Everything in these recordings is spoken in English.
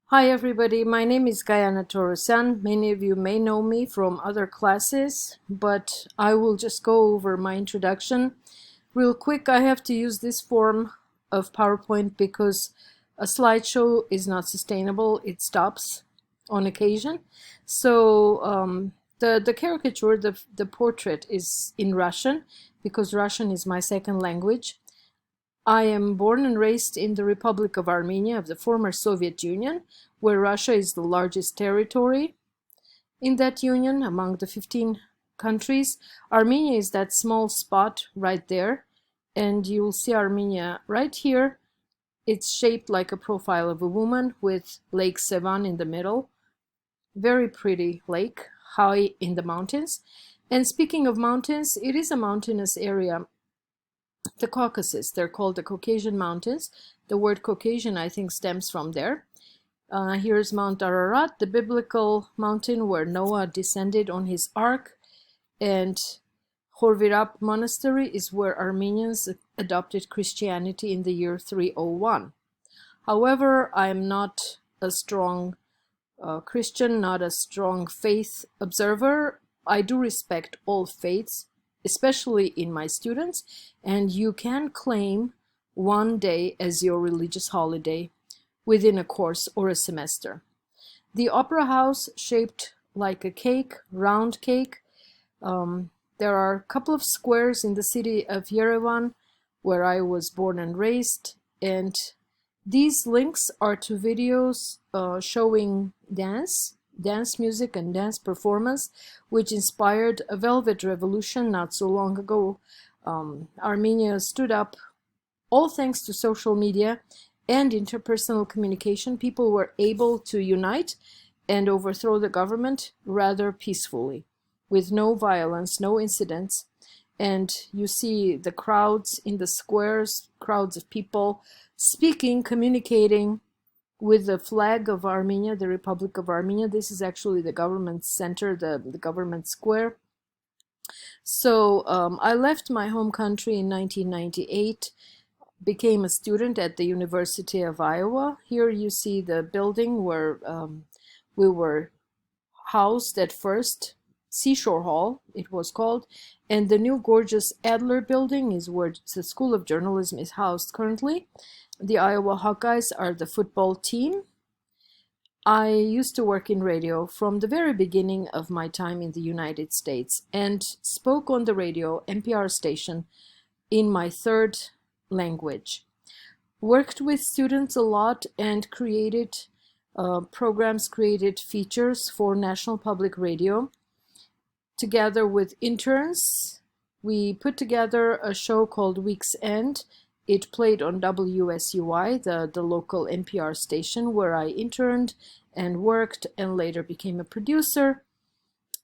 Hi everybody, my name is Gayana Torosan. Many of you may know me from other classes, but I will just go over my introduction. Real quick, I have to use this form of PowerPoint because a slideshow is not sustainable. It stops on occasion. So the caricature, the portrait is in Russian because Russian is my second language. I am born and raised in the Republic of Armenia of the former Soviet Union, where Russia is the largest territory in that union among the 15 countries. Armenia is that small spot right there, and you'll see Armenia right here. It's shaped like a profile of a woman with Lake Sevan in the middle. Very pretty lake, high in the mountains. And speaking of mountains, it is a mountainous area. The Caucasus, they're called the Caucasian Mountains. The word Caucasian, I think, stems from there. Here's Mount Ararat, the biblical mountain where Noah descended on his ark, and Horvirap Monastery is where Armenians adopted Christianity in the year 301. However, I am not a strong Christian, not a strong faith observer. I do respect all faiths, especially in my students, and you can claim one day as your religious holiday within a course or a semester. The Opera House, shaped like a cake, round cake. There are a couple of squares in the city of Yerevan, where I was born and raised, and these links are to videos showing dance music, and dance performance, which inspired a Velvet Revolution not so long ago. Armenia stood up, all thanks to social media and interpersonal communication. People were able to unite and overthrow the government rather peacefully, with no violence, no incidents. And you see the crowds in the squares, crowds of people speaking, communicating with the flag of Armenia, the Republic of Armenia. This is actually the government center, the government square. So I left my home country in 1998, became a student at the University of Iowa. Here you see the building where we were housed at first, Seashore Hall, it was called, and the new gorgeous Adler building is where the School of Journalism is housed currently. The Iowa Hawkeyes are the football team. I used to work in radio from the very beginning of my time in the United States and spoke on the radio, NPR station, in my third language. Worked with students a lot and created programs, created features for National Public Radio. Together with interns, we put together a show called Week's End. It played on WSUI, the local NPR station where I interned and worked and later became a producer.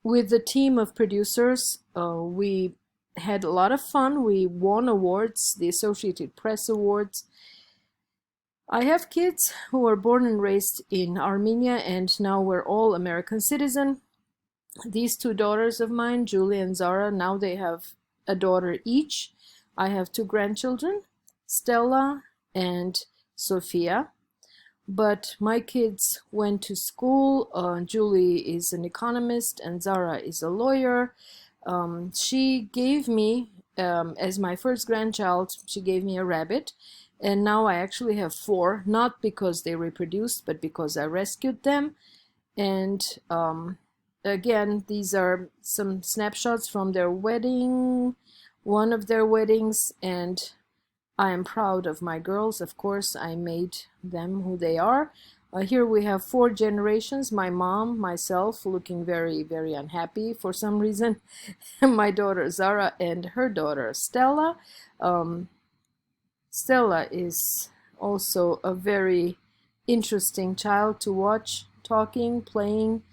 With the team of producers, we had a lot of fun. We won awards, the Associated Press Awards. I have kids who were born and raised in Armenia, and now we're all American citizens. These two daughters of mine, Julie and Zara, now they have a daughter each. I have two grandchildren, Stella and Sophia. But my kids went to school. Julie is an economist and Zara is a lawyer. She gave me, as my first grandchild, she gave me a rabbit. And now I actually have four, not because they reproduced, but because I rescued them. And again, these are some snapshots from their wedding, one of their weddings, and I am proud of my girls. Of course, I made them who they are. Here we have four generations. My mom, myself, looking very, very unhappy for some reason. My daughter Zara and her daughter Stella. Stella is also a very interesting child to watch, talking, playing.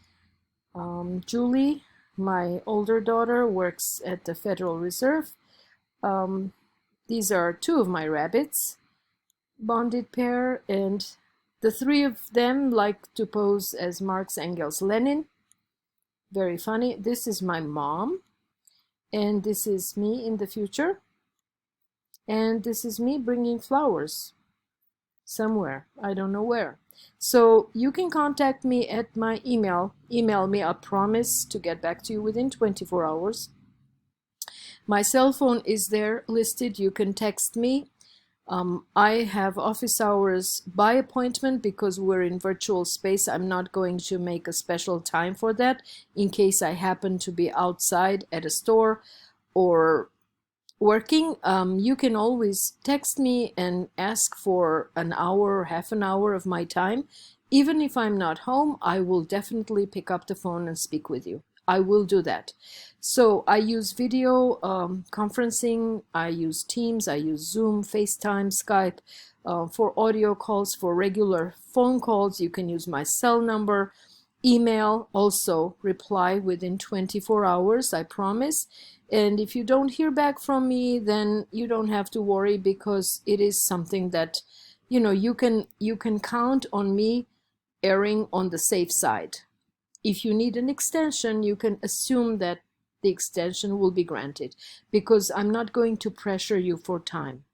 Julie, my older daughter, works at the Federal Reserve. These are two of my rabbits, bonded pair, and the three of them like to pose as Marx, Engels, Lenin. Very funny. This is my mom, and this is me in the future, and this is me bringing flowers somewhere. I don't know where. So you can contact me at my email. Email me, I promise to get back to you within 24 hours. My cell phone is there listed. You can text me. I have office hours by appointment because we're in virtual space. I'm not going to make a special time for that in case I happen to be outside at a store or working. You can always text me and ask for an hour or half an hour of my time. Even if I'm not home, I will definitely pick up the phone and speak with you. I will do that. So I use video conferencing, I use Teams, I use Zoom, FaceTime, Skype. For audio calls, for regular phone calls, you can use my cell number. Email, also reply within 24 hours, I promise. And if you don't hear back from me, then you don't have to worry, because it is something that, you can count on me erring on the safe side. If you need an extension, you can assume that the extension will be granted, because I'm not going to pressure you for time.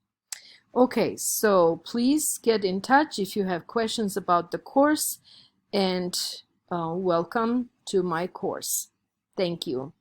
Okay, so please get in touch if you have questions about the course, and welcome to my course. Thank you.